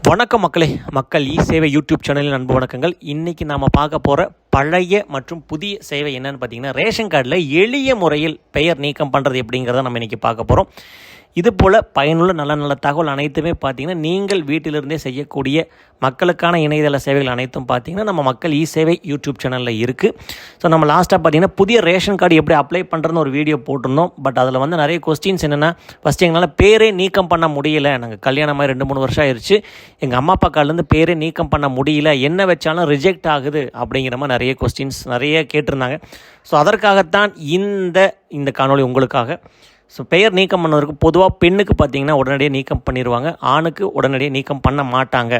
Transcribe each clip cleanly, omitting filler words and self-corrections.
வணக்கம் மக்களே. மக்கள் சேவை யூடியூப் சேனலில் அன்பு வணக்கங்கள். இன்றைக்கி நாம் பார்க்க போகிற பழைய மற்றும் புதிய சேவை என்னென்னு பார்த்தீங்கன்னா, ரேஷன் கார்டில் எளிய முறையில் பெயர் நீக்கம் பண்ணுறது எப்படிங்கிறத நம்ம இன்றைக்கி பார்க்க போகிறோம். இதுபோல் பயனுள்ள நல்ல தகவல் அனைத்துமே பார்த்திங்கன்னா நீங்கள் வீட்டிலிருந்தே செய்யக்கூடிய மக்களுக்கான இணையதள சேவைகள் அனைத்தும் பார்த்திங்கன்னா நம்ம மக்கள் சேவை யூடியூப் சேனலில் இருக்குது. ஸோ நம்ம லாஸ்ட்டாக பார்த்திங்கன்னா புதிய ரேஷன் கார்டு எப்படி அப்ளை பண்ணுறதுன்னு ஒரு வீடியோ போட்டிருந்தோம். பட் அதில் வந்து நிறைய கொஸ்டின்ஸ் என்னென்னா, ஃபஸ்ட்டு எங்களால் பேரே நீக்கம் பண்ண முடியல, நாங்கள் கல்யாணமாக 2-3 வருஷம் ஆயிடுச்சு, எங்கள் அம்மா அப்பா கார்டுலேருந்து பேரே நீக்கம் பண்ண முடியல, என்ன வச்சாலும் ரிஜெக்ட் ஆகுது அப்படிங்கிற மாதிரி நிறைய கொஸ்டின்ஸ் நிறைய கேட்டிருந்தாங்க. ஸோ அதற்காகத்தான் இந்த காணொளி உங்களுக்காக. ஸோ பெயர் நீக்கம் பண்ணுவதற்கு பொதுவாக பெண்ணுக்கு பார்த்திங்கன்னா உடனடியாக நீக்கம் பண்ணிடுவாங்க, ஆணுக்கு உடனடியாக நீக்கம் பண்ண மாட்டாங்க.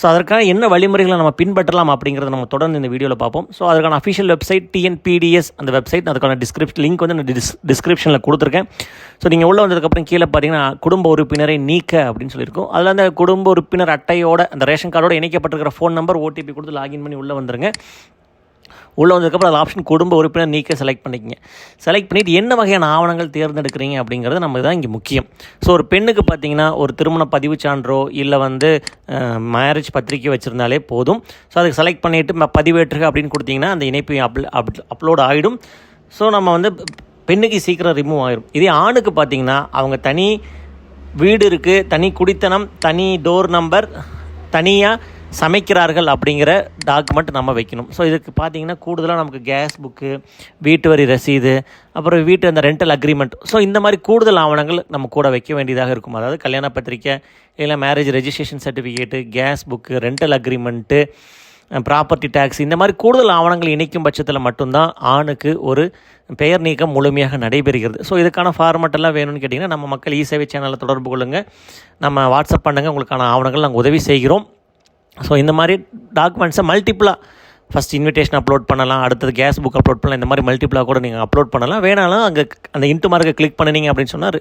ஸோ அதற்கான என்ன வழிமுறைகளை நம்ம பின்பற்றலாம் அப்படிங்கிறத நம்ம தொடர்ந்து இந்த வீடியோவில் பார்ப்போம். ஸோ அதற்கான அஃபிஷியல் வெப்சைட் TNPDS அந்த வெப்சைட், அதுக்கான லிங்க் வந்து நான் டிஸ்கிரிப்ஷனில் கொடுத்துருக்கேன். ஸோ நீங்கள் உள்ளே வந்ததுக்கப்புறம் கீழே பார்த்தீங்கன்னா குடும்ப உறுப்பினரை நீக்க அப்படின்னு சொல்லியிருக்கோம். அதில் அந்த குடும்ப உறுப்பினர் அட்டையோட அந்த ரேஷன் கார்டோடு இணைக்கப்பட்டிருக்கிற ஃபோன் நம்பர் OTP கொடுத்து லாகின் பண்ணி உள்ளே வந்துருங்க. உள்ளே வந்ததுக்கப்புறம் அதில் ஆப்ஷன் குடும்ப உறுப்பினர் நீக்க செலக்ட் பண்ணிக்கங்க. செலக்ட் பண்ணிவிட்டு என்ன வகையான ஆவணங்கள் தேர்ந்தெடுக்கிறீங்க அப்படிங்கிறது நம்ம தான் இங்கே முக்கியம். ஸோ ஒரு பெண்ணுக்கு பார்த்திங்கன்னா ஒரு திருமண பதிவு சான்றோ இல்லை வந்து மேரேஜ் பத்திரிக்கை வச்சுருந்தாலே போதும். ஸோ அதுக்கு செலக்ட் பண்ணிவிட்டு பதிவேற்றுக அப்படின்னு கொடுத்திங்கன்னா அந்த இணைப்பு அப்லோட் ஆகிடும். ஸோ நம்ம வந்து பெண்ணுக்கு சீக்கிரம் ரிமூவ் ஆகிடும். இதே ஆணுக்கு பார்த்திங்கன்னா அவங்க தனி வீடு இருக்குது, தனி குடித்தனம், தனி டோர் நம்பர், தனியாக சமைக்கிறார்கள் அப்படிங்கிற டாக்குமெண்ட் நம்ம வைக்கணும். ஸோ இதுக்கு பார்த்திங்கன்னா கூடுதலாக நமக்கு கேஸ் புக்கு, வீட்டு வரி ரசீது, அப்புறம் வீட்டு அந்த ரெண்டல் அக்ரிமெண்ட், ஸோ இந்த மாதிரி கூடுதல் ஆவணங்கள் நம்ம கூட வைக்க வேண்டியதாக இருக்கும். அதாவது கல்யாண பத்திரிக்கை, இல்லை marriage registration certificate, gas book, rental agreement, property tax, இந்த மாதிரி கூடுதல் ஆவணங்கள் இணைக்கும் பட்சத்தில் மட்டும்தான் ஆணுக்கு ஒரு பெயர் நீக்கம் முழுமையாக நடைபெறுகிறது. ஸோ இதுக்கான ஃபார்மெட்டெல்லாம் வேணும்னு கேட்டிங்கன்னா நம்ம மக்கள் சேவை சேனலில் தொடர்பு கொள்ளுங்கள், நம்ம வாட்ஸ்அப் பண்ணுங்கள், உங்களுக்கான ஆவணங்கள் நாங்கள் உதவி செய்கிறோம். ஸோ இந்த மாதிரி டாக்குமெண்ட்ஸை மல்டிப்புளாக ஃபஸ்ட் இன்விடேஷன் அப்லோட் பண்ணலாம், அடுத்தது கேஸ் புக் அப்லோட் பண்ணலாம், இந்த மாதிரி மல்டிப்புளாக கூட நீங்கள் அப்லோட் பண்ணலாம். வேணாலும் அங்கே அந்த இன்ட்டு மார்க்கை கிளிக் பண்ணினீங்க அப்படின்னு சொன்னால்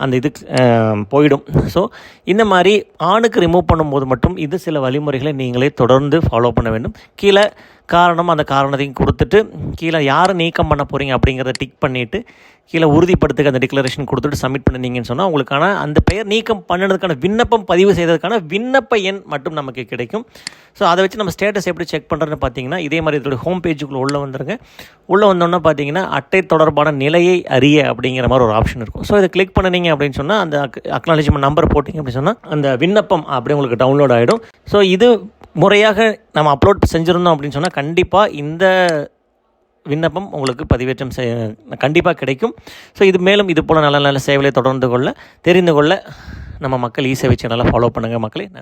அந்த இது போயிடும். ஸோ இந்த மாதிரி ஆணுக்கு ரிமூவ் பண்ணும்போது மட்டும் இது சில வழிமுறைகளை நீங்களே தொடர்ந்து ஃபாலோ பண்ண வேண்டும். கீழே காரணம், அந்த காரணத்தையும் கொடுத்துட்டு கீழே யாரை நீக்கம் பண்ண போகிறீங்க அப்படிங்கிறத டிக் பண்ணிவிட்டு கீழே உறுதிப்படுத்துக்க அந்த டிக்ளரேஷன் கொடுத்துட்டு சப்மிட் பண்ணிங்கன்னு சொன்னால் உங்களுக்கான அந்த பெயர் நீக்கம் பண்ணதுக்கான விண்ணப்பம் பதிவு செய்ததுக்கான விண்ணப்ப எண் மட்டும் நமக்கு கிடைக்கும். ஸோ அதை வச்சு நம்ம ஸ்டேட்டஸ் எப்படி செக் பண்ணுறதுன்னு பார்த்தீங்கன்னா இதே மாதிரி இதோட ஹோம் பேஜுக்குள்ளே உள்ளே வந்துருங்க. உள்ளே வந்தோன்னா பார்த்தீங்கன்னா அட்டை தொடர்பான நிலையை அறிய அப்படிங்கிற மாதிரி ஒரு ஆப்ஷன் இருக்கும். ஸோ இதை கிளிக் பண்ணினீங்க அப்படின்னு சொன்னால் அந்த அக்னாலஜ்மெண்ட் நம்பர் போட்டிங்க அப்படின்னு சொன்னால் அந்த விண்ணப்பம் அப்படி உங்களுக்கு டவுன்லோட் ஆகிடும். ஸோ இது முறையாக நம்ம அப்லோட் செஞ்சுருந்தோம் அப்படின்னு சொன்னால் கண்டிப்பாக இந்த விண்ணப்பம் உங்களுக்கு பதிவேற்றம் கண்டிப்பாக கிடைக்கும். ஸோ இது மேலும் இது போல் நல்ல சேவைகளை தொடர்ந்து கொள்ள தெரிந்து கொள்ள நம்ம மக்கள் சேவை சேனலை ஃபாலோ பண்ணுங்கள் மக்களே. நன்றி.